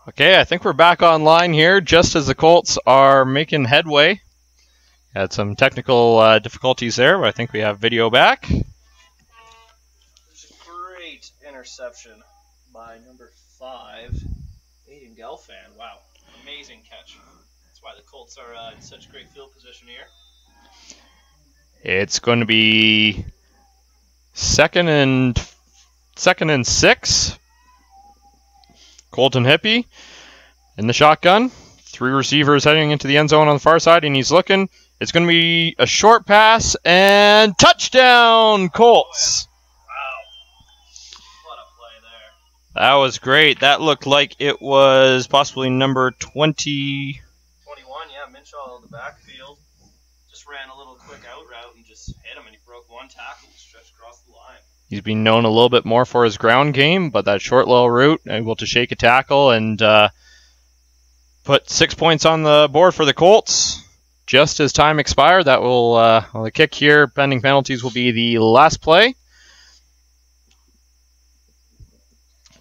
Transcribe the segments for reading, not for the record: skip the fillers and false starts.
Okay, I think we're back online here just as the Colts are making headway. Had some technical difficulties there, but I think we have video back. There's a great interception by number 5, Aiden Gelfand. Wow, amazing catch. That's why the Colts are in such great field position here. It's going to be second and 6. Colton Hippie in the shotgun. 3 receivers heading into the end zone on the far side, and he's looking. It's going to be a short pass, and touchdown, Colts! Wow. What a play there. That was great. That looked like it was possibly number 20. 21, yeah, Minshaw in the backfield. Just ran a little quick out route and just hit him, and he broke one tackle and stretched across the line. He's been known a little bit more for his ground game, but that short little route, able to shake a tackle and put 6 points on the board for the Colts. Just as time expired, that will the kick here, pending penalties, will be the last play.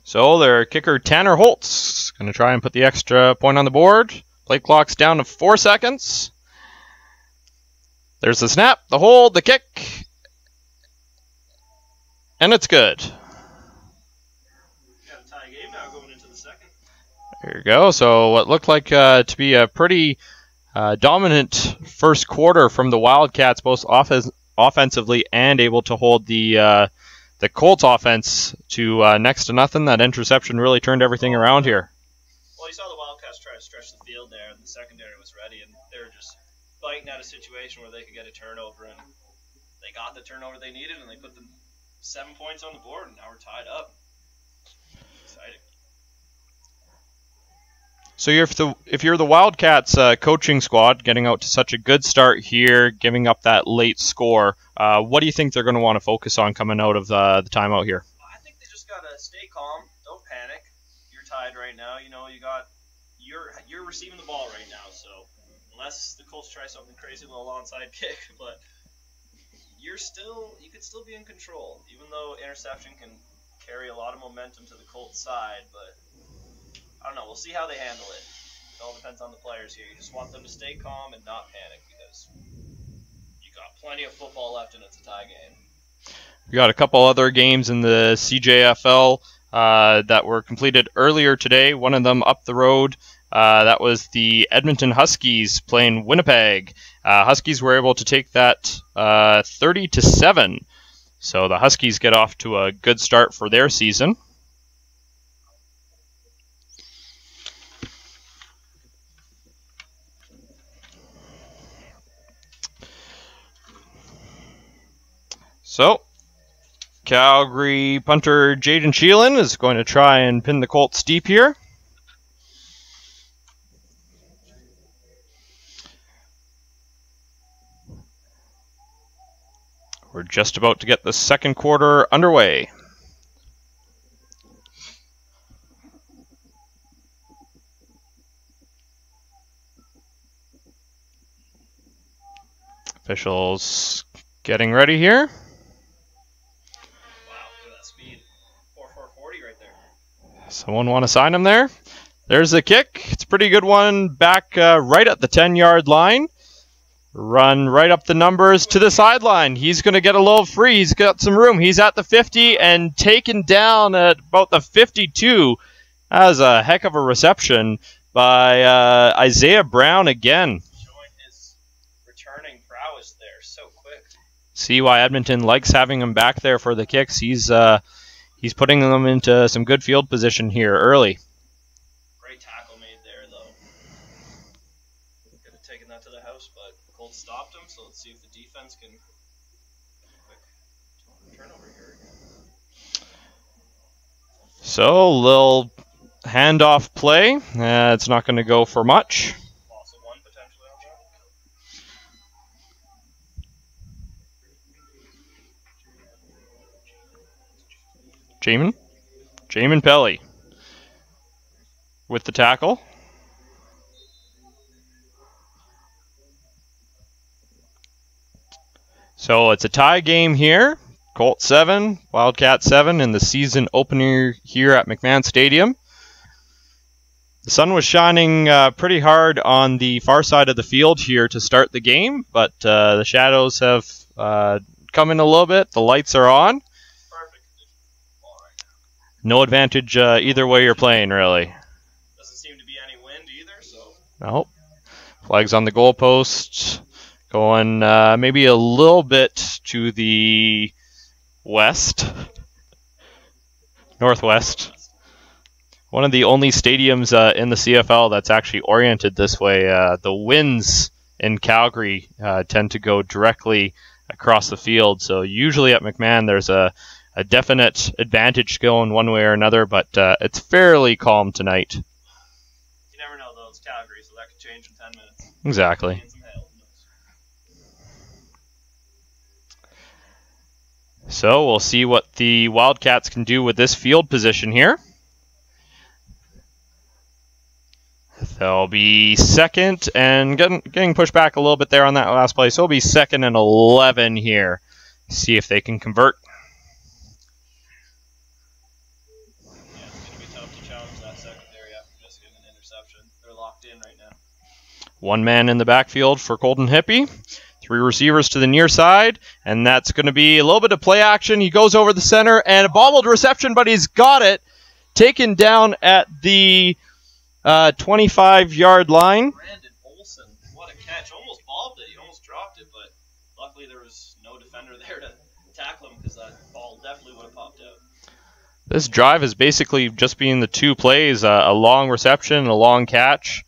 So their kicker, Tanner Holtz, going to try and put the extra point on the board. Play clock's down to 4 seconds. There's the snap, the hold, the kick. And it's good. Got a tie game now going into the second. There you go. So what looked like to be a pretty dominant first quarter from the Wildcats, both offensively and able to hold the Colts offense to next to nothing. That interception really turned everything around here. Well, you saw the Wildcats try to stretch the field there, and the secondary was ready, and they were just fighting at a situation where they could get a turnover, and they got the turnover they needed, and they put them 7 points on the board, and now we're tied up. Exciting. So if you're the Wildcats coaching squad, getting out to such a good start here, giving up that late score, what do you think they're going to want to focus on coming out of the timeout here? I think they just gotta stay calm. Don't panic. You're tied right now. You know you're receiving the ball right now. So unless the Colts try something crazy, a little onside kick, but you could still be in control, even though interception can carry a lot of momentum to the Colts side, but I don't know, we'll see how they handle it. It all depends on the players here. You just want them to stay calm and not panic, because you got plenty of football left and it's a tie game. We got a couple other games in the CJFL that were completed earlier today. One of them up the road. That was the Edmonton Huskies playing Winnipeg. Huskies were able to take that 30-7. So the Huskies get off to a good start for their season. So Calgary punter Jaden Sheelan is going to try and pin the Colts deep here. We're just about to get the second quarter underway. Officials getting ready here. Wow, look at that speed. 4.40 right there. Someone want to sign him there? There's the kick. It's a pretty good one back right at the 10-yard line. Run right up the numbers to the sideline. He's going to get a little free. He's got some room. He's at the 50 and taken down at about the 52. That was a heck of a reception by Isaiah Brown again. Showing his returning prowess there so quick. See why Edmonton likes having him back there for the kicks. He's putting them into some good field position here early. Great tackle made there, though. Could have taken that to the house, but Colts stopped him, so let's see if the defense can quick turnover here again. So, little handoff play. It's not going to go for much. Loss of one potentially on that. Jamin Pelly with the tackle. So it's a tie game here. Colts 7, Wildcats 7 in the season opener here at McMahon Stadium. The sun was shining pretty hard on the far side of the field here to start the game, but the shadows have come in a little bit. The lights are on. Perfect condition for ball right No advantage either way you're playing, really. now. Doesn't seem to be any wind either, so. Nope. Flags on the goalpost. Going maybe a little bit to the west. Northwest. One of the only stadiums in the CFL that's actually oriented this way. The winds in Calgary tend to go directly across the field. So usually at McMahon there's a definite advantage going one way or another, but it's fairly calm tonight. You never know, though. It's Calgary, so that could change in 10 minutes. Exactly. And some hail, who knows? So we'll see what the Wildcats can do with this field position here. They'll be second and getting pushed back a little bit there on that last play. So it'll be 2nd and 11 here. See if they can convert. Yeah, it's going to be tough to challenge that secondary after just getting an interception. They're locked in right now. One man in the backfield for Colton Hippie. 3 receivers to the near side, and that's going to be a little bit of play action. He goes over the center, and a bobbled reception, but he's got it. Taken down at the 25-yard line. Brandon Olsen, what a catch. Almost bobbed it. He almost dropped it, but luckily there was no defender there to tackle him because that ball definitely would have popped out. This drive is basically just being the 2 plays, a long reception and a long catch.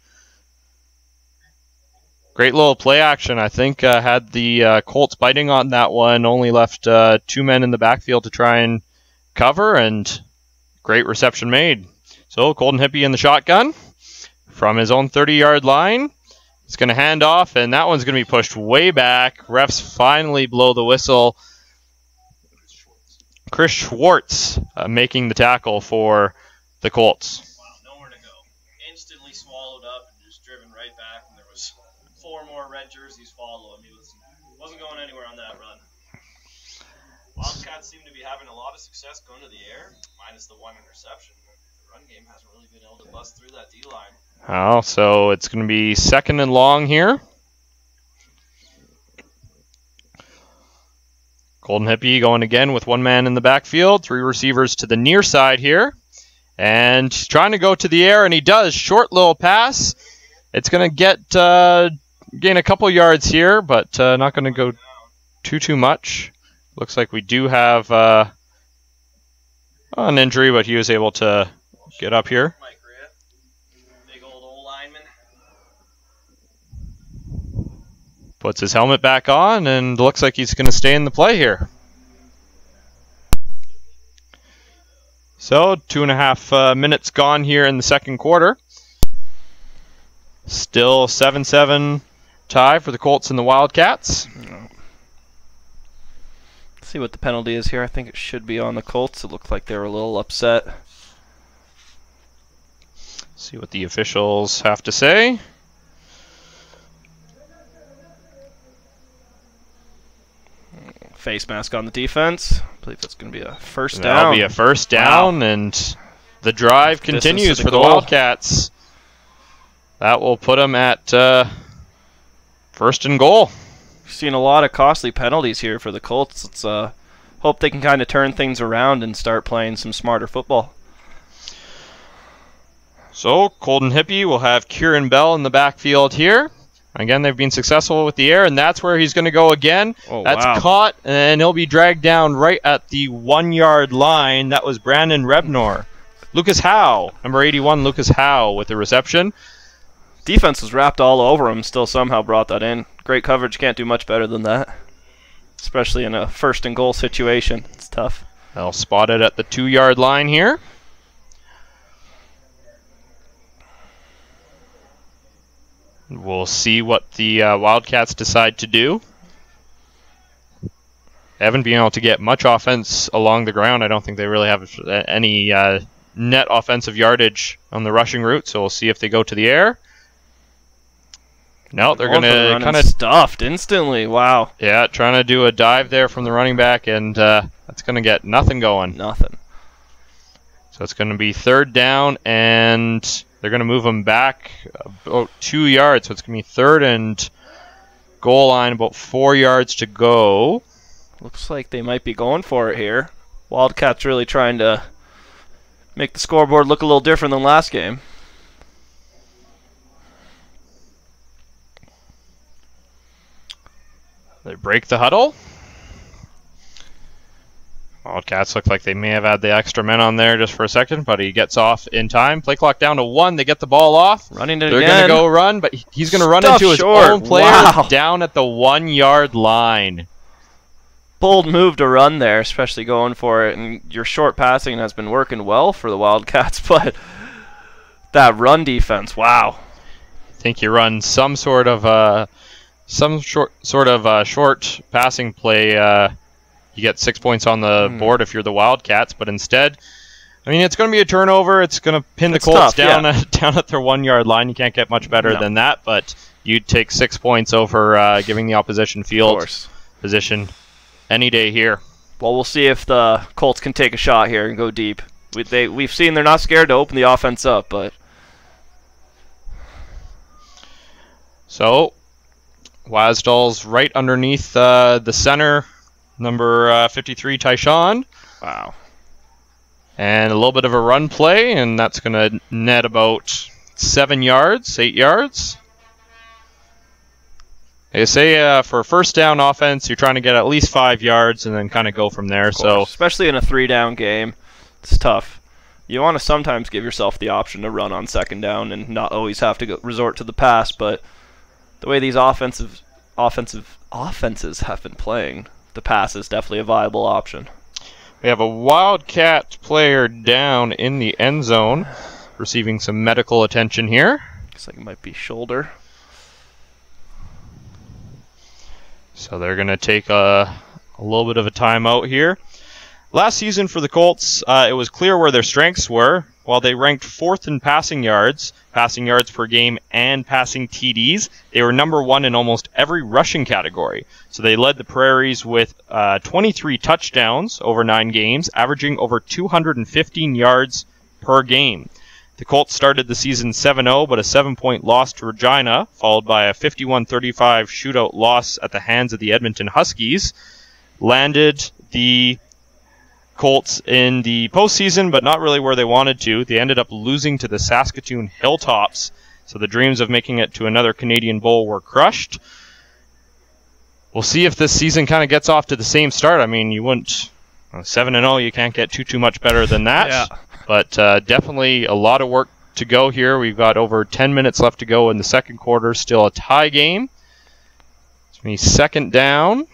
Great little play action. I think had the Colts biting on that one, only left 2 men in the backfield to try and cover, and great reception made. So Colton Hippie in the shotgun from his own 30-yard line. He's going to hand off, and that one's going to be pushed way back. Refs finally blow the whistle. Chris Schwartz making the tackle for the Colts. Wow, nowhere to go. Instantly swallowed up and just driven right back, and there was 4 more red jerseys follow him. He wasn't going anywhere on that run. Wildcats seem to be having a lot of success going to the air, minus the 1 interception. The run game hasn't really been able to bust through that D-line. Oh, so it's going to be 2nd and long here. Colton Hippie going again with 1 man in the backfield, 3 receivers to the near side here. And he's trying to go to the air, and he does. Short little pass. It's going to gain a couple yards here, but not going to go too much. Looks like we do have an injury, but he was able to get up here. Big old lineman. Puts his helmet back on, and looks like he's going to stay in the play here. So 2.5 minutes gone here in the second quarter. Still 7-7 tie for the Colts and the Wildcats. See what the penalty is here. I think it should be on the Colts. It looked like they were a little upset. See what the officials have to say. Face mask on the defense. I believe that's going to be a first down. That'll be a first down, and the drive continues for the Wildcats. That will put them at 1st and goal. We've seen a lot of costly penalties here for the Colts. Let's hope they can kind of turn things around and start playing some smarter football. So Colton Hippie will have Kieran Bell in the backfield here. Again, they've been successful with the air, and that's where he's going to go again. Oh, that's wow. Caught, and he'll be dragged down right at the 1-yard line. That was Brandon Rebnor. Lucas Howe, number 81, Lucas Howe with the reception. Defense was wrapped all over him, still somehow brought that in. Great coverage, can't do much better than that. Especially in a 1st and goal situation. It's tough. They'll spot it at the 2-yard line here. We'll see what the Wildcats decide to do. They haven't been able to get much offense along the ground. I don't think they really have any net offensive yardage on the rushing route, so we'll see if they go to the air. No, they're going to kind of stuffed instantly. Wow. Yeah, trying to do a dive there from the running back, and that's going to get nothing going. Nothing. So it's going to be 3rd down and They're going to move him back about 2 yards, so it's going to be third and goal line, about 4 yards to go. Looks like they might be going for it here. Wildcats really trying to make the scoreboard look a little different than last game. They break the huddle. Wildcats look like they may have had the extra men on there just for a second, but he gets off in time. Play clock down to 1. They get the ball off. Running it They're again. going to go run, but he's going to run into his own player down at the 1 yard line. Bold move to run there, especially going for it. And your short passing has been working well for the Wildcats, but that run defense, wow. I think you run some sort of short passing play. You get 6 points on the board if you're the Wildcats, but instead, I mean, it's going to be a turnover. It's going to pin the Colts down at their 1 yard line. You can't get much better than that, but you take 6 points over giving the opposition field position any day here. Well, we'll see if the Colts can take a shot here and go deep. We've seen they're not scared to open the offense up, but so Wasdal's right underneath the center. Number 53, Tyshawn. Wow. And a little bit of a run play, and that's going to net about 7 yards, 8 yards. They say for a first down offense, you're trying to get at least 5 yards and then kind of go from there. So, especially in a 3-down game, it's tough. You want to sometimes give yourself the option to run on second down and not always have to resort to the pass, but the way these offenses have been playing, the pass is definitely a viable option. We have a Wildcat player down in the end zone, receiving some medical attention here. Looks like it might be shoulder. So they're going to take a little bit of a timeout here. Last season for the Colts, it was clear where their strengths were. While they ranked 4th in passing yards per game, and passing TDs, they were number 1 in almost every rushing category. So they led the Prairies with 23 touchdowns over 9 games, averaging over 215 yards per game. The Colts started the season 7-0, but a 7-point loss to Regina, followed by a 51-35 shootout loss at the hands of the Edmonton Huskies, landed the Colts in the postseason, but not really where they wanted to. They ended up losing to the Saskatoon Hilltops, so the dreams of making it to another Canadian Bowl were crushed. We'll see if this season kind of gets off to the same start. I mean, you wouldn't 7-0. You can't get too much better than that. Yeah. But definitely a lot of work to go here. We've got over 10 minutes left to go in the second quarter. Still a tie game. It's going to be second down.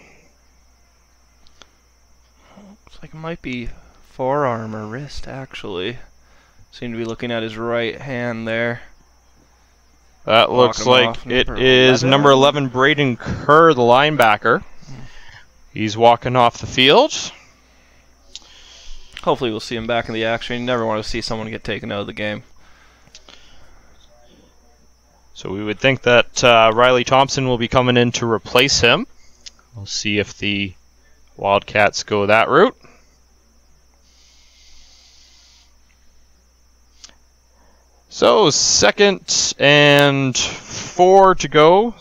Like it might be forearm or wrist, actually. Seem to be looking at his right hand there. That looks like it is number 11, Braden Kerr, the linebacker. He's walking off the field. Hopefully we'll see him back in the action. You never want to see someone get taken out of the game. So we would think that Riley Thompson will be coming in to replace him. We'll see if the Wildcats go that route. So 2nd and 4 to go.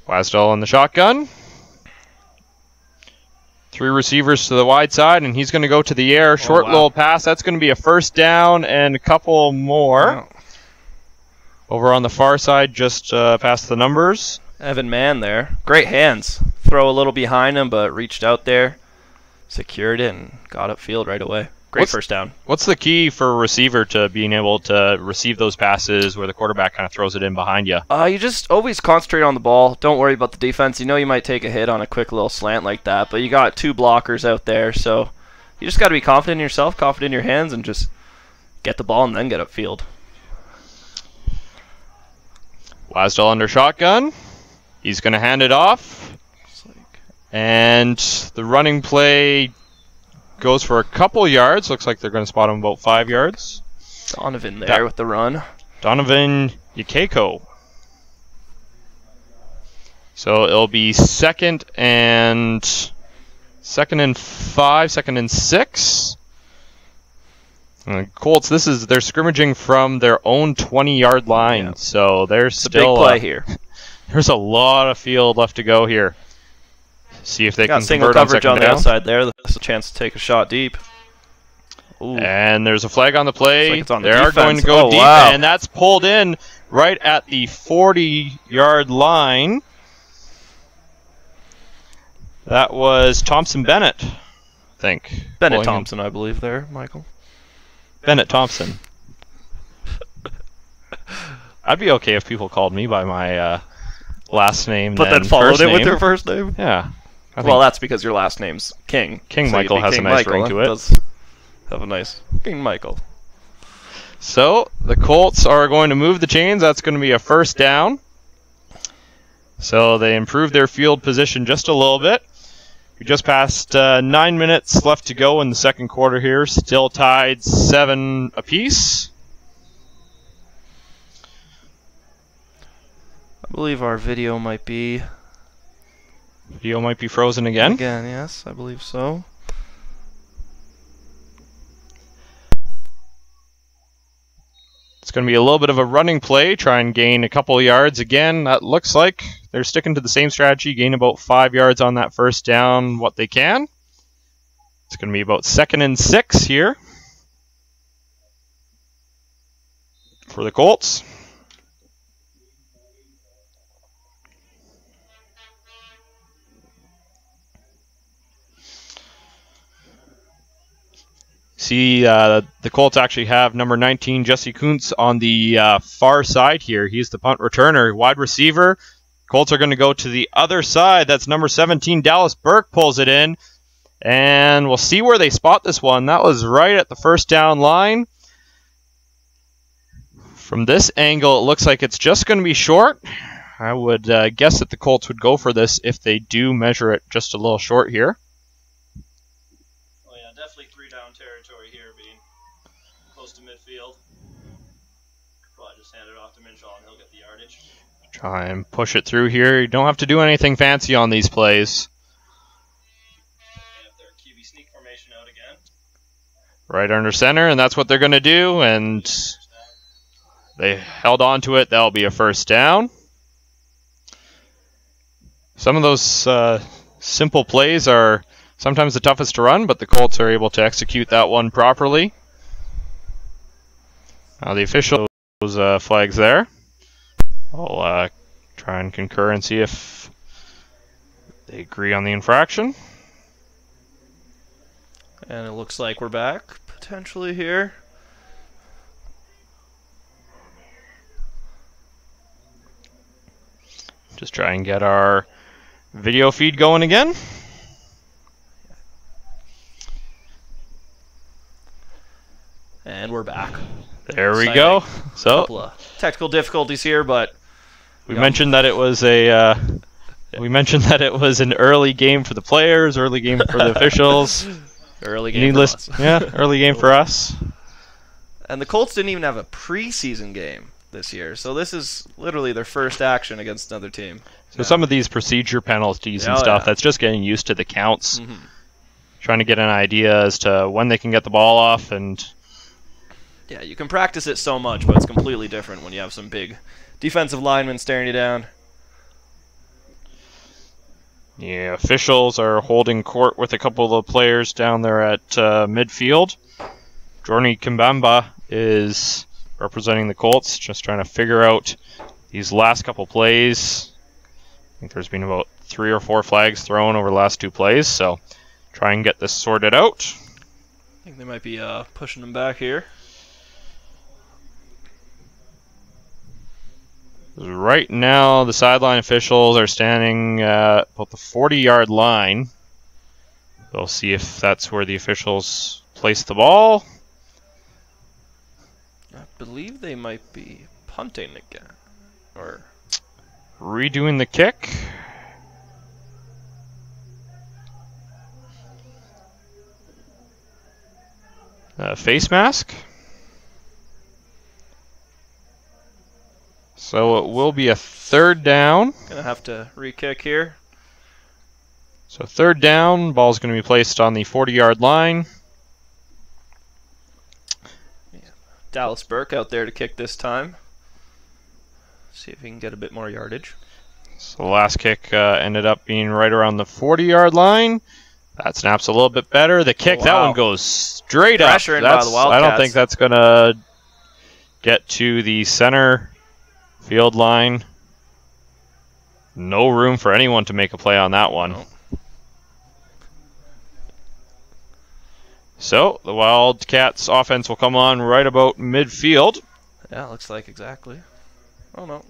Wasdal in the shotgun. 3 receivers to the wide side, and he's going to go to the air. Short little pass. That's going to be a first down and a couple more. Wow. Over on the far side, just past the numbers. Evan Mann there. Great hands. Throw a little behind him, but reached out there, secured it, and got upfield right away. Great first down. What's the key for a receiver to being able to receive those passes where the quarterback kind of throws it in behind you? You just always concentrate on the ball. Don't worry about the defense. You know you might take a hit on a quick little slant like that, but you got 2 blockers out there, so you just got to be confident in yourself, confident in your hands, and just get the ball and then get upfield. Wasdal under shotgun. He's going to hand it off. And the running play goes for a couple yards. Looks like they're going to spot him about 5 yards. Donovan there with the run. Donovan Yakeko. So it'll be 2nd and 5, 2nd and 6. Colts, they're scrimmaging from their own 20-yard line, Yeah. so there's It's still a big play here. There's a lot of field left to go here. See if they Got can single convert on coverage second on the down. outside there. That's a chance to take a shot deep. Ooh. And there's a flag on the play. Looks like it's on the They are defense. going to go Oh, deep, wow. and that's pulled in right at the 40-yard line. That was Thompson Bennett, I think. Bennett pulling in. Thompson, I believe, there, Michael. Bennett Thompson. I'd be okay if people called me by my last name, But then first followed it with name. their first name? Yeah. I Well, think that's because your last name's King. King So you'd Michael be has a King nice Michael. ring to That it. does have a nice King Michael. So the Colts are going to move the chains. That's going to be a first down. So they improved their field position just a little bit. We just passed 9 minutes left to go in the second quarter here. Still tied 7 apiece. I believe our video might be... Video might be frozen again. Again, yes, I believe so. It's going to be a little bit of a running play. Try and gain a couple of yards again. That looks like they're sticking to the same strategy. Gain about 5 yards on that first down, what they can. It's going to be about 2nd and 6 here for the Colts. See, the Colts actually have number 19, Jesse Kuntz, on the far side here. He's the punt returner. Wide receiver. Colts are going to go to the other side. That's number 17, Dallas Burke, pulls it in. And we'll see where they spot this one. That was right at the first down line. From this angle, it looks like it's just going to be short. I would guess that the Colts would go for this if they do measure it just a little short here. Oh yeah, definitely 3-down territory here, being close to midfield. Probably just hand it off to Minshaw and he'll get the yardage. Try and push it through here. You don't have to do anything fancy on these plays. They have their QB sneak formation out again. Right under center, and that's what they're going to do, and they held on to it. That'll be a first down. Some of those simple plays are sometimes the toughest to run, but the Colts are able to execute that one properly. Now the official flags there. I'll try and concur and see if they agree on the infraction. And it looks like we're back, potentially, here. Just try and get our video feed going again. And we're back. There we Exciting. go. So Couple of technical difficulties here, but we mentioned that it was a an early game for the players, early game for the officials. early game for us. Early game for us. And the Colts didn't even have a preseason game this year, so this is literally their first action against another team. So some of these procedure penalties and stuff, that's just getting used to the counts. Mm-hmm. Trying to get an idea as to when they can get the ball off, and Yeah, you can practice it so much, but it's completely different when you have some big defensive linemen staring you down. yeah, officials are holding court with a couple of the players down there at midfield. Jordan Kimbamba is representing the Colts, just trying to figure out these last couple plays. I think there's been about 3 or 4 flags thrown over the last 2 plays, so try and get this sorted out. I think they might be pushing them back here. Right now, the sideline officials are standing about the 40-yard line. We'll see if that's where the officials place the ball. I believe they might be punting again. Or Redoing the kick. Face mask. So it will be a 3rd down. gonna have to re-kick here. So 3rd down, ball's going to be placed on the 40-yard line. Dallas Burke out there to kick this time. See if he can get a bit more yardage. So the last kick ended up being right around the 40-yard line. That snaps a little bit better. The kick, that one goes straight up. Pressure in by the Wildcats. I don't think that's going to get to the center field line. No room for anyone to make a play on that one. No. So the Wildcats offense will come on right about midfield. Yeah, looks like exactly. Oh, no.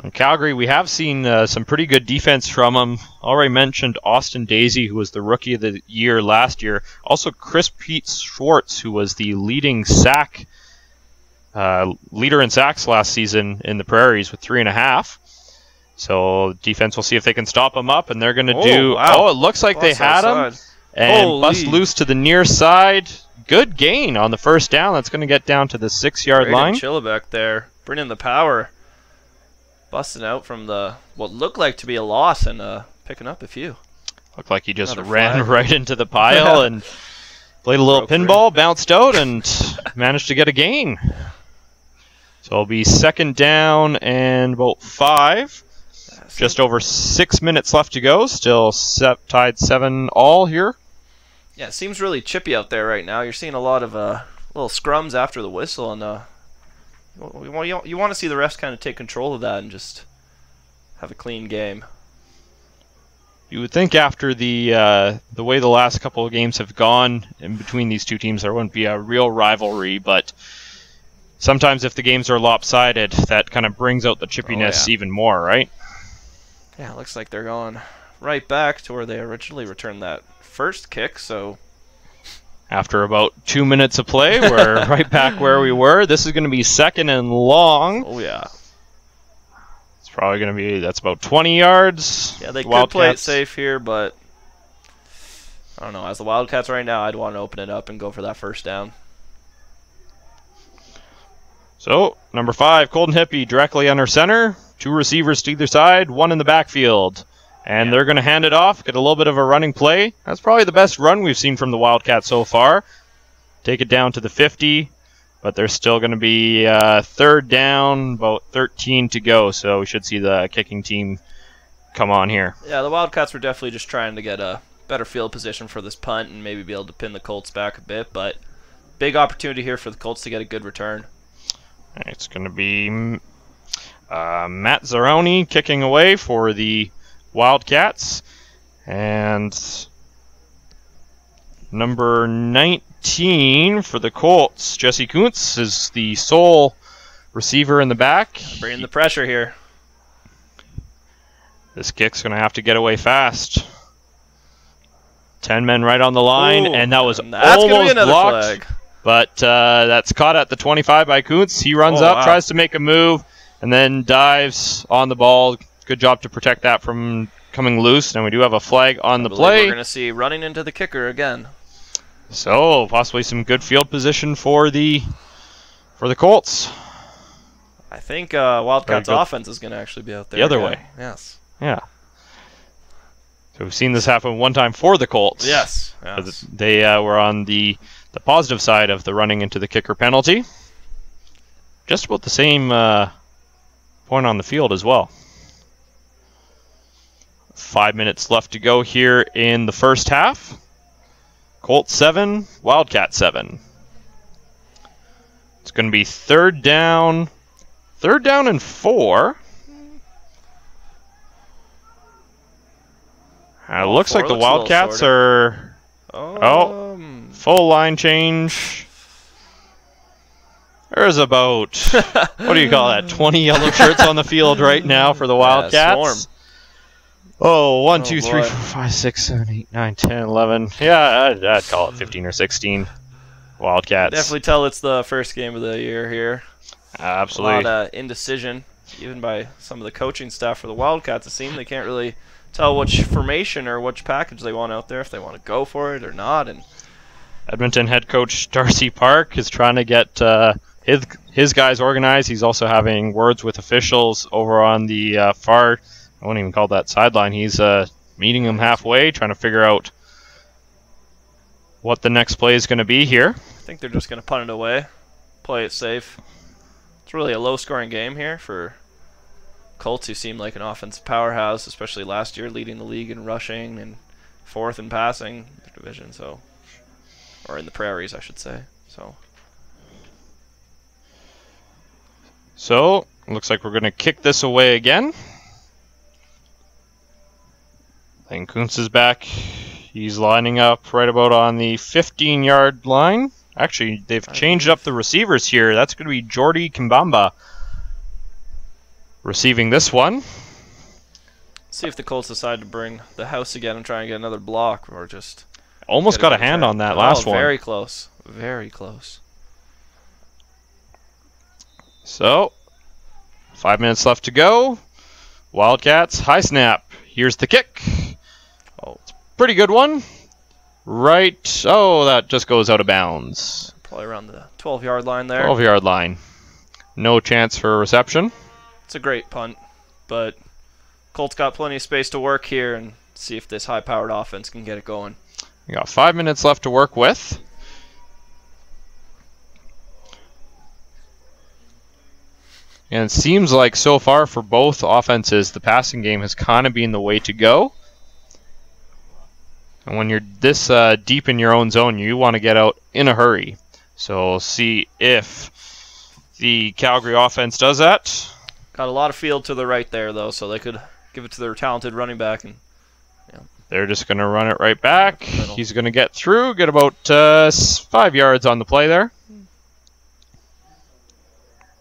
In Calgary, we have seen some pretty good defense from them. Already mentioned Austin Daisy, who was the Rookie of the Year last year. Also Chris Pete Schwartz, who was the leader in sacks last season in the Prairies with 3.5. So defense will see if they can stop them up, and they're going to do... Wow. Oh, it looks like they had him. And bust loose to the near side. Good gain on the first down. That's going to get down to the 6-yard line. Chillebeck there, bringing the power. Busting out from the what looked like to be a loss and picking up a few. Looked like he just ran right into the pile and played a little pinball, bounced out, and managed to get a gain. So it'll be 2nd down and about 5. Just over 6 minutes left to go. Still tied 7-all here. Yeah, it seems really chippy out there right now. You're seeing a lot of little scrums after the whistle, and you want to see the refs kind of take control of that and just have a clean game. You would think after the way the last couple of games have gone in between these two teams, there wouldn't be a real rivalry, but sometimes if the games are lopsided, that kind of brings out the chippiness even more, right? Yeah, it looks like they're going right back to where they originally returned that first kick, so... After about 2 minutes of play, we're right back where we were. This is going to be 2nd and long. Oh, yeah. It's probably going to be, that's about 20 yards. Yeah, they could play it safe here, but I don't know. As the Wildcats right now, I'd want to open it up and go for that first down. So, number 5, Colton Hippie directly under center. 2 receivers to either side, 1 in the backfield. And they're going to hand it off, get a little bit of a running play. That's probably the best run we've seen from the Wildcats so far. Take it down to the 50, but there's still going to be 3rd down, about 13 to go. So we should see the kicking team come on here. Yeah, the Wildcats were definitely just trying to get a better field position for this punt and maybe be able to pin the Colts back a bit. But big opportunity here for the Colts to get a good return. It's going to be Matt Zaroni kicking away for the Wildcats, and number 19 for the Colts, Jesse Kuntz, is the sole receiver in the back. Bringing the pressure here. This kick's going to have to get away fast. 10 men right on the line, and that was almost blocked. Flag. But that's caught at the 25 by Kuntz. He runs up, tries to make a move, and then dives on the ball. Good job to protect that from coming loose. And we do have a flag on the play. We're going to see running into the kicker again. So possibly some good field position for the Colts. I think Wildcats offense is going to actually be out there. The other way. Yes. Yeah. So we've seen this happen one time for the Colts. Yes. They were on the positive side of the running into the kicker penalty. Just about the same point on the field as well. 5 minutes left to go here in the first half. Colts 7, Wildcat 7. It's going to be 3rd down and 4. It looks like the Wildcats are... full line change. There's about, what do you call that, 20 yellow shirts on the field right now for the Wildcats. Oh, 1, 2, 3, 4, 5, 6, 7, 8, 9, 10, 11. Yeah, I'd call it 15 or 16 Wildcats. Definitely tell it's the first game of the year here. Absolutely. A lot of indecision, even by some of the coaching staff for the Wildcats. It seems they can't really tell which formation or which package they want out there, if they want to go for it or not. And Edmonton head coach Darcy Park is trying to get his guys organized. He's also having words with officials over on the far... I won't even call that sideline. He's meeting them halfway, trying to figure out what the next play is going to be here. think they're just going to punt it away, play it safe. It's really a low-scoring game here for Colts, who seem like an offensive powerhouse, especially last year, leading the league in rushing and 4th in passing the division. So, or in the prairies, I should say. So looks like we're going to kick this away again. I think Kuntz is back. He's lining up right about on the 15-yard line. Actually, they've changed up the receivers here. That's going to be Jordy Kimbamba receiving this one. See if the Colts decide to bring the house again and try and get another block, or just almost got a hand on that last one. Very close. Very close. So, 5 minutes left to go. Wildcats, high snap. Here's the kick. Oh, it's a pretty good one. Right. Oh, that just goes out of bounds. Probably around the 12-yard line there. 12-yard line. No chance for a reception. It's a great punt, but Colts got plenty of space to work here and see if this high-powered offense can get it going. We got 5 minutes left to work with. And it seems like so far for both offenses, the passing game has kind of been the way to go. And when you're this deep in your own zone, you want to get out in a hurry. So we'll see if the Calgary offense does that. Got a lot of field to the right there, though, so they could give it to their talented running back. And they're just going to run it right back. He's going to get through, get about 5 yards on the play there.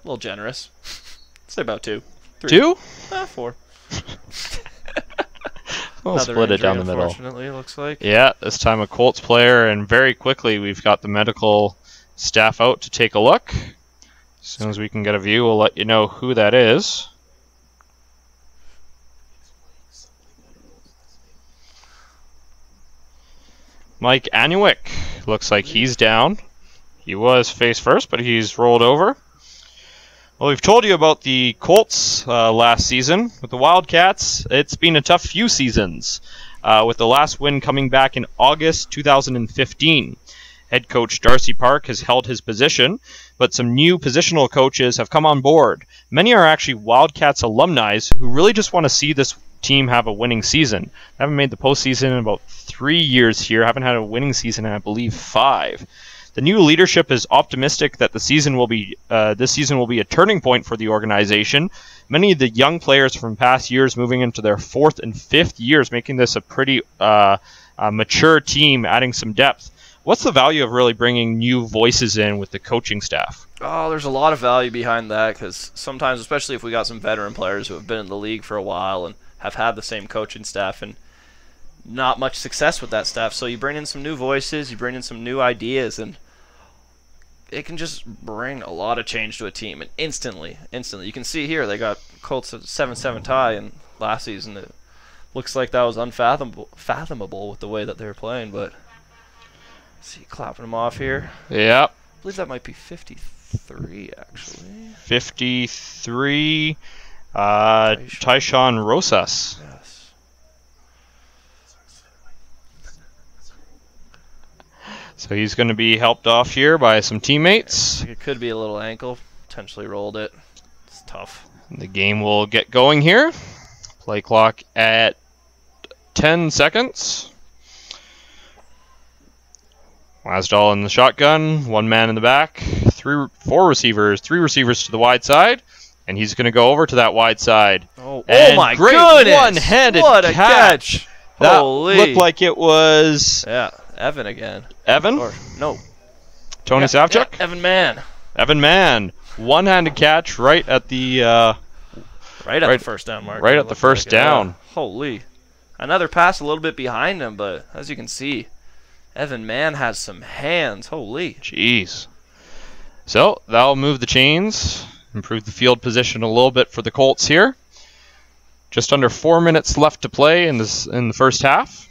A little generous. Say about 2. 3. 2? 4. We'll split it down the middle. Unfortunately, it looks like. Yeah, this time a Colts player, and very quickly we've got the medical staff out to take a look. As soon as we can get a view, we'll let you know who that is. Mike Anuik. Looks like he's down. He was face first, but he's rolled over. Well, we've told you about the Colts last season. With the Wildcats, it's been a tough few seasons, with the last win coming back in August 2015. Head coach Darcy Park has held his position, but some new positional coaches have come on board. Many are actually Wildcats alumni who really just want to see this team have a winning season. They haven't made the postseason in about 3 years here, haven't had a winning season in, I believe, 5. The new leadership is optimistic that this season will be a turning point for the organization. Many of the young players from past years moving into their 4th and 5th years, making this a pretty mature team, adding some depth. What's the value of really bringing new voices in with the coaching staff? Oh, there's a lot of value behind that, because sometimes, especially if we got some veteran players who have been in the league for a while and have had the same coaching staff and not much success with that staff, so you bring in some new voices, you bring in some new ideas, and it can just bring a lot of change to a team, and instantly. You can see here they got Colts at 7-7 tie, and last season it looks like that was unfathomable with the way that they were playing. But see, clapping them off here. Yep. I believe that might be 53 actually. 53. Tyshawn Rosas. Yes. So he's going to be helped off here by some teammates. It could be a little ankle. Potentially rolled it. It's tough. The game will get going here. Play clock at 10 seconds. Lasdahl in the shotgun. 1 man in the back. 4 receivers. 3 receivers to the wide side. And he's going to go over to that wide side. Oh my great goodness! One-handed what a catch. That Holy. looked like it was... Yeah, Evan again. Evan? Or, no. Tony Savchuk? Yeah, Evan Mann. Evan Mann. One-handed catch right at the... right at the first down mark. Right at the first down. Holy. Another pass a little bit behind him, but as you can see, Evan Mann has some hands. Holy. Jeez. So, that'll move the chains. Improve the field position a little bit for the Colts here. Just under 4 minutes left to play in the first half.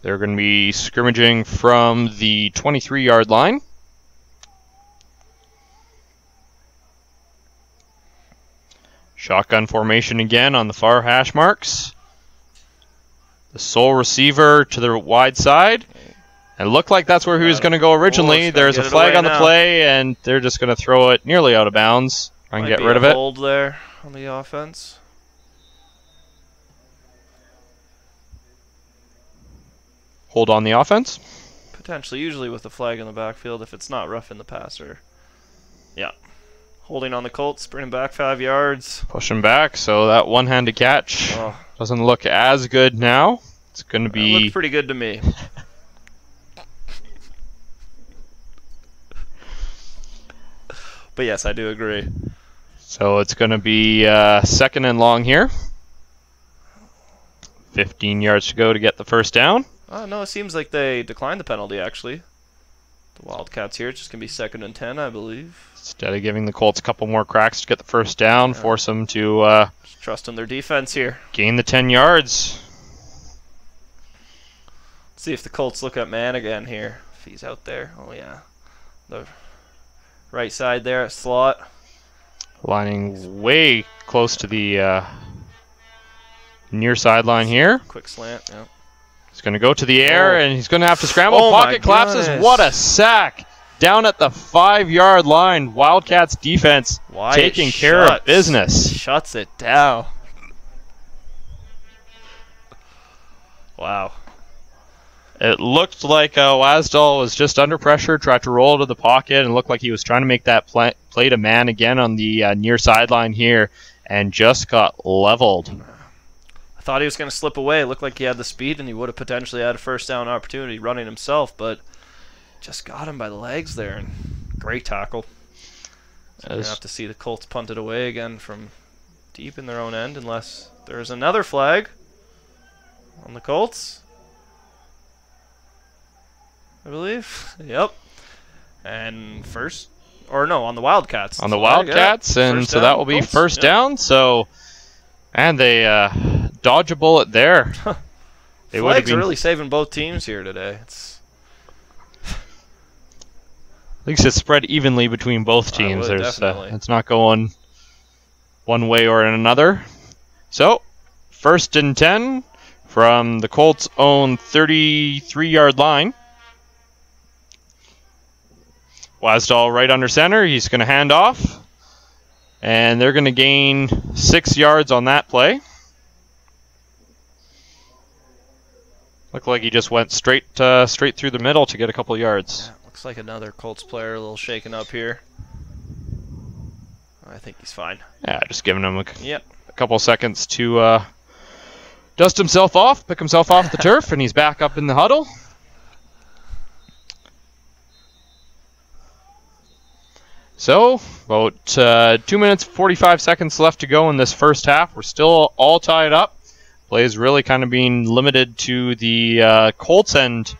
They're going to be scrimmaging from the 23-yard line. Shotgun formation again on the far hash marks. The sole receiver to the wide side. It looked like that's where he was going to go originally. There's a flag on the play, and they're just going to throw it nearly out of bounds and get rid of it. Hold there on the offense. Hold on the offense? Potentially, usually with the flag in the backfield, if it's not rough in the passer. Yeah. Holding on the Colts, bring him back 5 yards. Push him back, so that one-handed catch doesn't look as good now. It's going to be... It looked pretty good to me. But yes, I do agree. So it's going to be second and long here. 15 yards to go to get the first down. No, it seems like they declined the penalty, actually. The Wildcats here, it's just going to be 2nd and 10, I believe. Instead of giving the Colts a couple more cracks to get the first down, force them to just trust in their defense here. Gain the 10 yards. Let's see if the Colts look at man again here. If he's out there. Oh, yeah. The right side there, slot. Lining way close to the near sideline here. Quick slant, yeah. He's going to go to the air, and he's going to have to scramble. Pocket collapses. What a sack. Down at the 5-yard line. Wildcats defense taking care of business. Shuts it down. Wow. It looked like Wasdal was just under pressure, tried to roll to the pocket, and looked like he was trying to make that play to man again on the near sideline here, and just got leveled. I thought he was going to slip away. It looked like he had the speed, and he would have potentially had a first down opportunity running himself, but just got him by the legs there. And great tackle. So we're going to have to see the Colts punt it away again from deep in their own end, unless there's another flag on the Colts, I believe. Yep. And on the Wildcats. On the Wildcats, and so that will be first down. So, and they dodge a bullet there. Flags are really saving both teams here today. At least it's spread evenly between both teams. It's not going one way or another. So, 1st and 10 from the Colts' own 33-yard line. Wasdal right under center. He's going to hand off. And they're going to gain 6 yards on that play. Looked like he just went straight through the middle to get a couple yards. Yeah, looks like another Colts player a little shaken up here. I think he's fine. Yeah, just giving him a couple seconds to dust himself off, pick himself off the turf, and he's back up in the huddle. So, about 2 minutes, 45 seconds left to go in this first half. We're still all tied up. Plays really kind of being limited to the Colts end,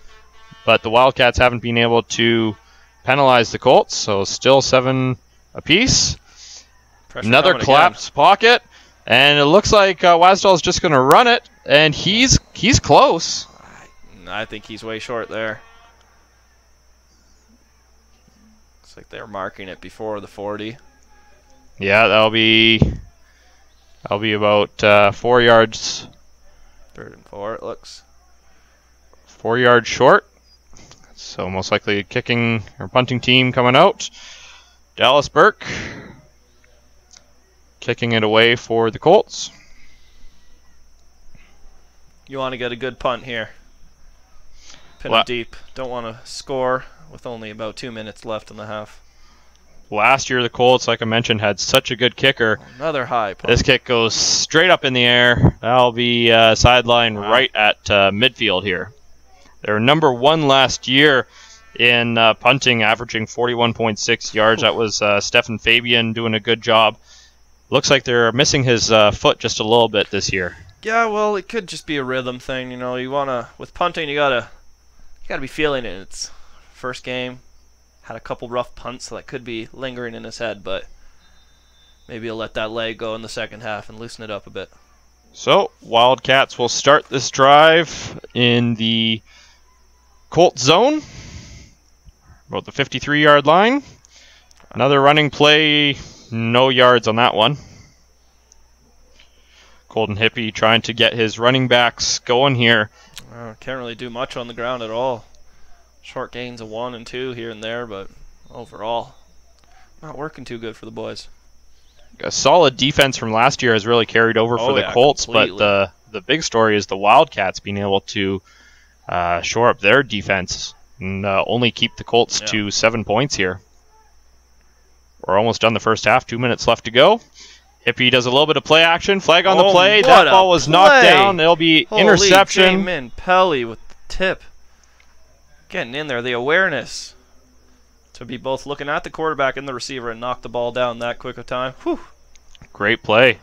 but the Wildcats haven't been able to penalize the Colts, so still 7 apiece. Another collapsed pocket, and it looks like Wasdal's just going to run it, and he's close. I think he's way short there. Looks like they're marking it before the 40. Yeah, that'll be about 4 yards. 3rd and 4, it looks. 4 yards short. So most likely a kicking or punting team coming out. Dallas Burke kicking it away for the Colts. You want to get a good punt here. Pin it deep. Don't want to score with only about 2 minutes left in the half. Last year, the Colts, like I mentioned, had such a good kicker. Another high punt. This kick goes straight up in the air. That'll be sideline right at midfield here. They were number 1 last year in punting, averaging 41.6 yards. That was Stefan Fabian doing a good job. Looks like they're missing his foot just a little bit this year. Yeah, well, it could just be a rhythm thing. You know, with punting, you gotta be feeling it. It's first game. Had a couple rough punts, so that could be lingering in his head, but maybe he'll let that leg go in the second half and loosen it up a bit. So, Wildcats will start this drive in the Colts zone, about the 53-yard line. Another running play, no yards on that one. Colton Hippie trying to get his running backs going here. Can't really do much on the ground at all. Short gains of 1 and 2 here and there, but overall, not working too good for the boys. A solid defense from last year has really carried over for the Colts, completely. but the big story is the Wildcats being able to shore up their defense and only keep the Colts to 7 points here. We're almost done the first half. 2 minutes left to go. Hippie does a little bit of play action. Flag on the play. That ball was knocked down. It'll be interception. Jamin Pelly with the tip. Getting in there. The awareness to be both looking at the quarterback and the receiver and knock the ball down that quick of time. Whew. Great play.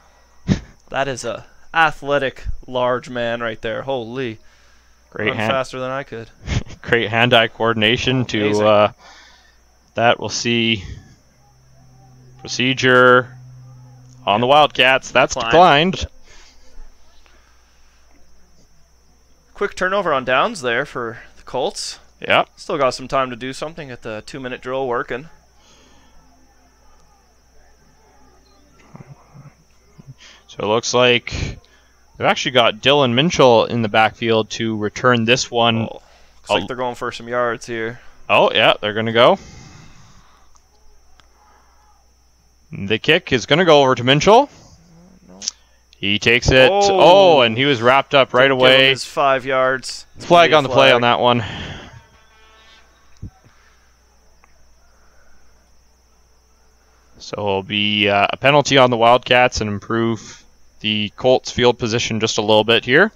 That is a athletic, large man right there. Holy. Great faster than I could. Great hand-eye coordination to that. We'll see procedure on the Wildcats. That's declined. Quick turnover on downs there for the Colts. Yeah. Still got some time to do something at the 2-minute drill working. So it looks like they've actually got Dylan Minchell in the backfield to return this one. Looks like they're going for some yards here. Oh, yeah, they're going to go. The kick is going to go over to Minchell. He takes it. Oh, and he was wrapped up right away. His 5 yards. Flag on the play on that one. So it'll be a penalty on the Wildcats and improve the Colts field position just a little bit here.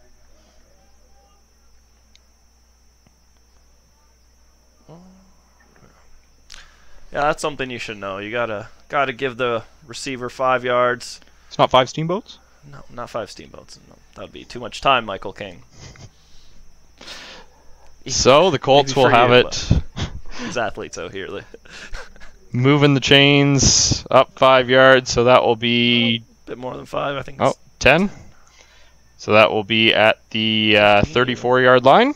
Yeah, that's something you should know. You gotta give the receiver 5 yards. It's not 5 steamboats? No, not 5 steamboats. No, that'd be too much time, Michael King. So the Colts will have it. These athletes out here. Moving the chains up 5 yards, so that will be a bit more than 5, I think. 10. So that will be at the 34-yard line.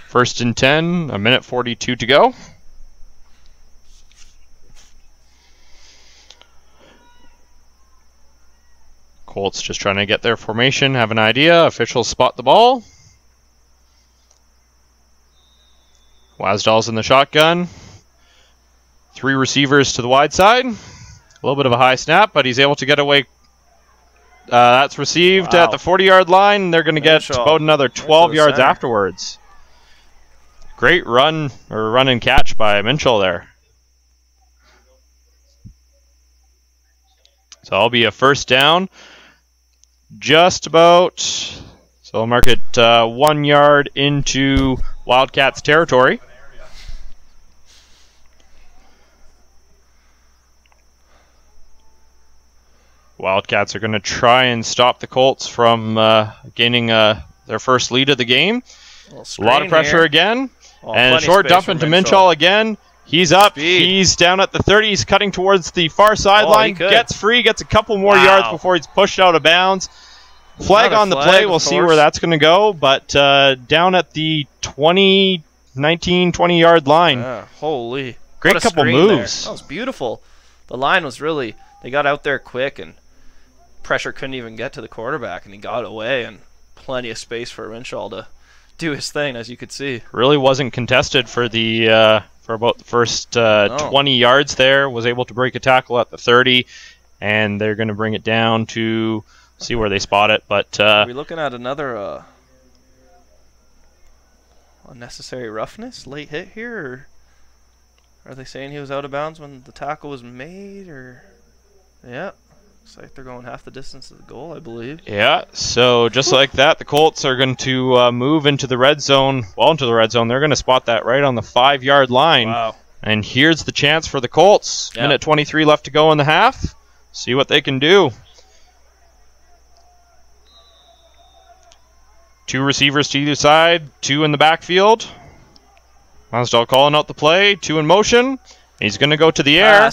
1st and 10, 1:42 to go. Colts just trying to get their formation, have an idea. Officials spot the ball. Wasdal's in the shotgun. 3 receivers to the wide side. A little bit of a high snap, but he's able to get away. That's received at the 40-yard line. They're going to get about another 12 yards afterwards. Great run and catch by Minchell there. So it'll be a 1st down. Just about. So I'll mark it 1 yard into Wildcats territory. Wildcats are going to try and stop the Colts from gaining their first lead of the game. A lot of pressure again. And a short dump into Minchell again. He's up. Speed. He's down at the 30. He's cutting towards the far sideline. Gets free. Gets a couple more yards before he's pushed out of bounds. Flag on the play. We'll see where that's going to go. But down at the 20-yard line. Holy. Great couple moves. That was beautiful. The line was really... They got out there quick, and pressure couldn't even get to the quarterback, and he got away, and plenty of space for Minchall to do his thing, as you could see. Really wasn't contested for the for about the first 20 yards there. Was able to break a tackle at the 30, and they're going to bring it down to see where they spot it. But are we looking at another unnecessary roughness, late hit here, or are they saying he was out of bounds when the tackle was made, or... Yeah, looks like they're going half the distance of the goal, I believe. Yeah, so just like that, the Colts are going to move into the red zone. Well, into the red zone. They're going to spot that right on the 5-yard line. Wow. And here's the chance for the Colts. Yeah. Minute 23 left to go in the half. See what they can do. 2 receivers to either side, 2 in the backfield. Wasdal calling out the play, 2 in motion. He's going to go to the air.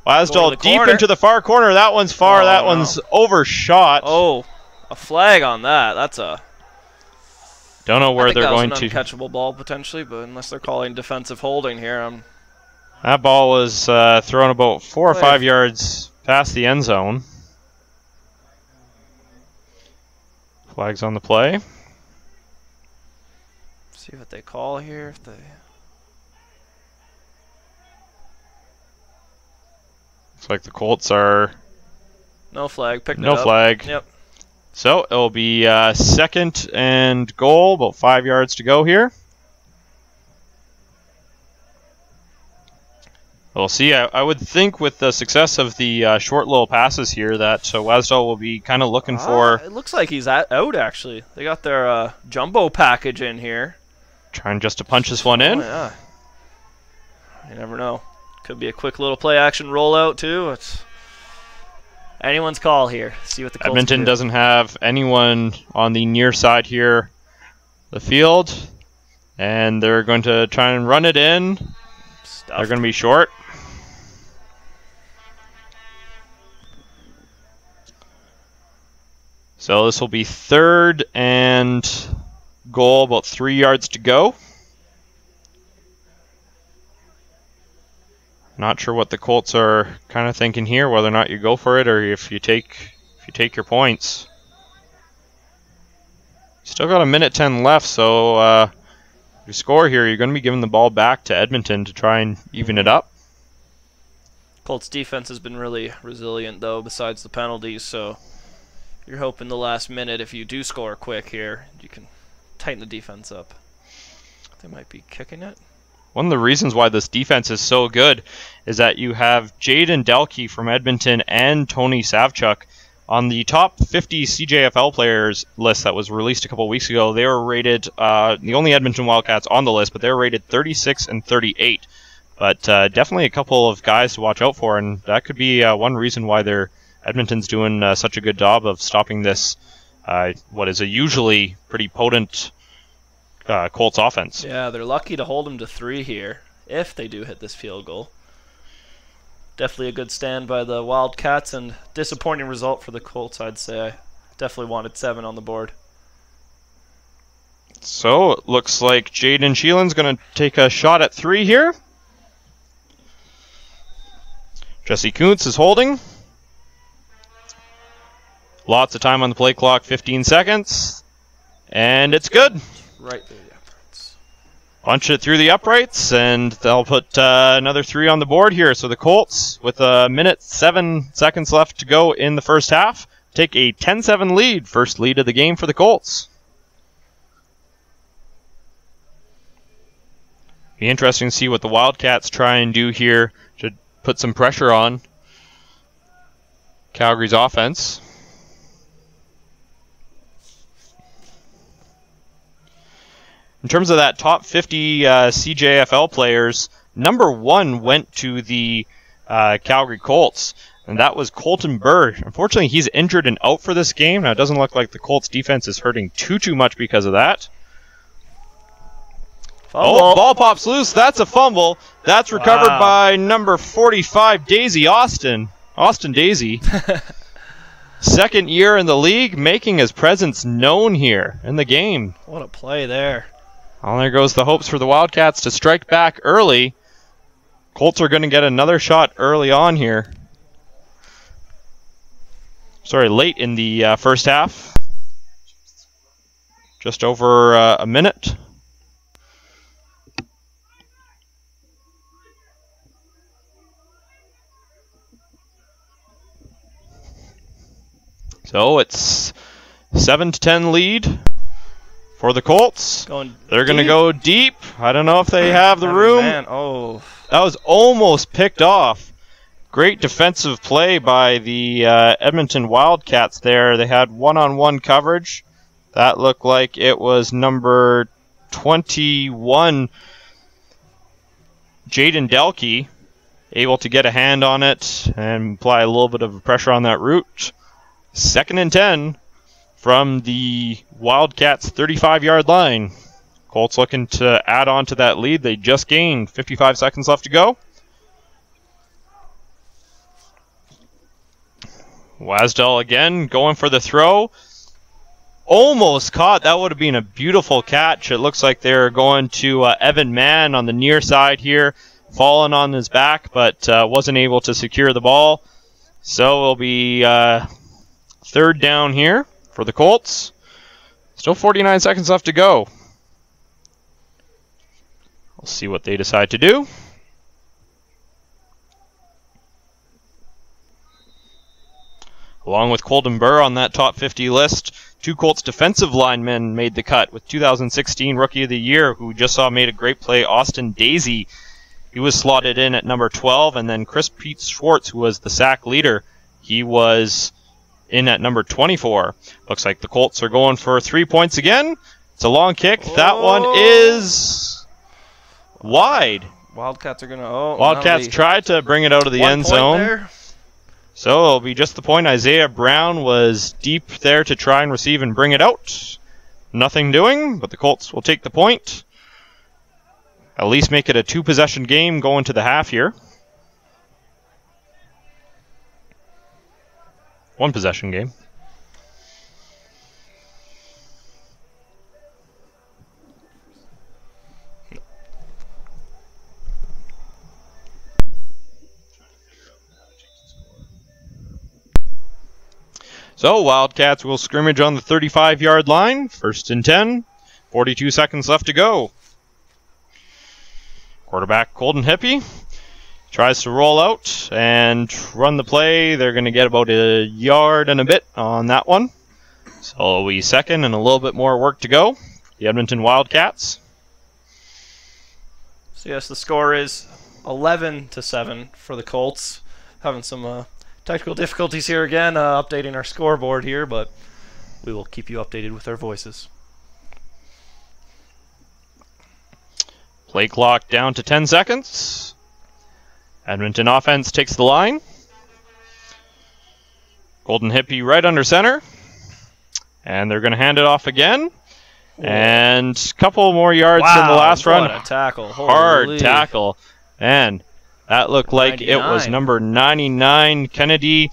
Wasdal deep into the far corner. That one's far. That one's overshot. Oh, a flag on that. That's a... Don't know where they're going to... That was an uncatchable ball, potentially, but unless they're calling defensive holding here, That ball was thrown about 4 or 5 yards past the end zone. Flags on the play. See what they call here. If they... Looks like the Colts are... No flag. Picked it No up. flag. Yep. So it'll be 2nd and goal, about 5 yards to go here. We'll see. I would think with the success of the short little passes here that Wasdell will be kind of looking for... It looks like he's out, actually. They got their jumbo package in here. Trying just to punch this one in. Oh, yeah. You never know. Could be a quick little play-action rollout, too. It's anyone's call here. See what the Colts Edmonton do. doesn't have anyone on the near side here, the field. And they're going to try and run it in. Stuffed. They're going to be short. So this will be 3rd and goal, about 3 yards to go. Not sure what the Colts are kind of thinking here, whether or not you go for it or if you take your points. Still got 1:10 left, so if you score here, you're going to be giving the ball back to Edmonton to try and even it up. Colts defense has been really resilient, though, besides the penalties, so you're hoping the last minute, if you do score quick here, you can tighten the defense up. They might be kicking it. One of the reasons why this defense is so good is that you have Jaden Delkey from Edmonton and Tony Savchuk on the top 50 CJFL players list that was released a couple weeks ago. They were rated, the only Edmonton Wildcats on the list, but they were rated 36 and 38. But definitely a couple of guys to watch out for, and that could be one reason why Edmonton's doing such a good job of stopping this, what is a usually pretty potent Colts offense. Yeah, they're lucky to hold them to 3 here, if they do hit this field goal. Definitely a good stand by the Wildcats, and disappointing result for the Colts, I'd say. I definitely wanted 7 on the board. So it looks like Jaden Sheelan's going to take a shot at 3 here. Jesse Kuntz is holding. Lots of time on the play clock, 15 seconds. And it's good. Right through the uprights. Punch it through the uprights, and they'll put another 3 on the board here. So the Colts, with 1:07 left to go in the first half, take a 10-7 lead. First lead of the game for the Colts. Be interesting to see what the Wildcats try and do here to put some pressure on Calgary's offense. In terms of that top 50 CJFL players, number 1 went to the Calgary Colts, and that was Colton Burr. Unfortunately, he's injured and out for this game. Now, it doesn't look like the Colts defense is hurting too much because of that. Fumble. Oh, ball pops loose. That's a fumble. That's recovered by number 45, Daisy Austin. Austin Daisy. Second year in the league, making his presence known here in the game. What a play there. Well, there goes the hopes for the Wildcats to strike back early. Colts are going to get another shot early on here. Sorry, late in the first half. Just over a minute. So it's 7-10 lead for the Colts. They're going to go deep. I don't know if they have the room. Man. Oh. That was almost picked off. Great defensive play by the Edmonton Wildcats there. They had one-on-one coverage. That looked like it was number 21, Jaden Delkey, able to get a hand on it and apply a little bit of pressure on that route. 2nd and 10 from the Wildcats' 35-yard line. Colts looking to add on to that lead. They just gained 55 seconds left to go. Wasdell again going for the throw. Almost caught. That would have been a beautiful catch. It looks like they're going to Evan Mann on the near side here, falling on his back, but wasn't able to secure the ball. So it'll be 3rd down here for the Colts. Still 49 seconds left to go. We'll see what they decide to do. Along with Colton Burr on that top 50 list, 2 Colts defensive linemen made the cut with 2016 Rookie of the Year, who just saw made a great play, Austin Daisy. He was slotted in at number 12, and then Chris Pete Schwartz, who was the sack leader, he was in at number 24. Looks like the Colts are going for 3 points again. It's a long kick. Oh. That one is wide. Wildcats are going to... Wildcats tried to bring it out of the end zone. There. So it'll be just the point. Isaiah Brown was deep there to try and receive and bring it out. Nothing doing, but the Colts will take the point. At least make it a 2-possession game going to the half here. 1-possession game. So Wildcats will scrimmage on the 35-yard line. 1st and 10. 42 seconds left to go. Quarterback Colton Hippie tries to roll out and run the play. They're going to get about a yard and a bit on that one. So it'll be 2nd and a little bit more work to go. The Edmonton Wildcats. So yes, the score is 11-7 for the Colts. Having some technical difficulties here again, updating our scoreboard here, but we will keep you updated with our voices. Play clock down to 10 seconds. Edmonton offense takes the line. Golden Hippie right under center. And they're going to hand it off again. And a couple more yards in the last run. What a tackle. Hard tackle. And that looked like 99. It was number 99, Kennedy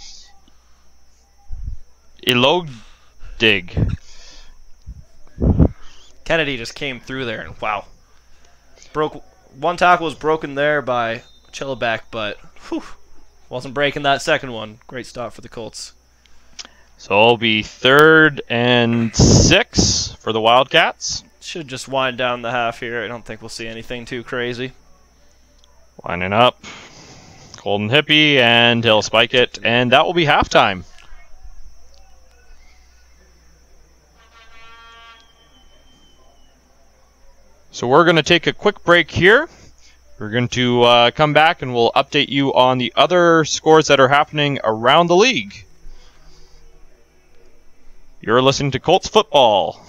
Ilodig. Kennedy just came through there and wow. One tackle was broken there by Chillibeck, but wasn't breaking that second one. Great stop for the Colts. So it'll be 3rd and 6 for the Wildcats. Should just wind down the half here. I don't think we'll see anything too crazy. Lining up. Golden Hippie, and he'll spike it, and that will be halftime. So we're going to take a quick break here. We're going to come back and we'll update you on the other scores that are happening around the league. You're listening to Colts Football.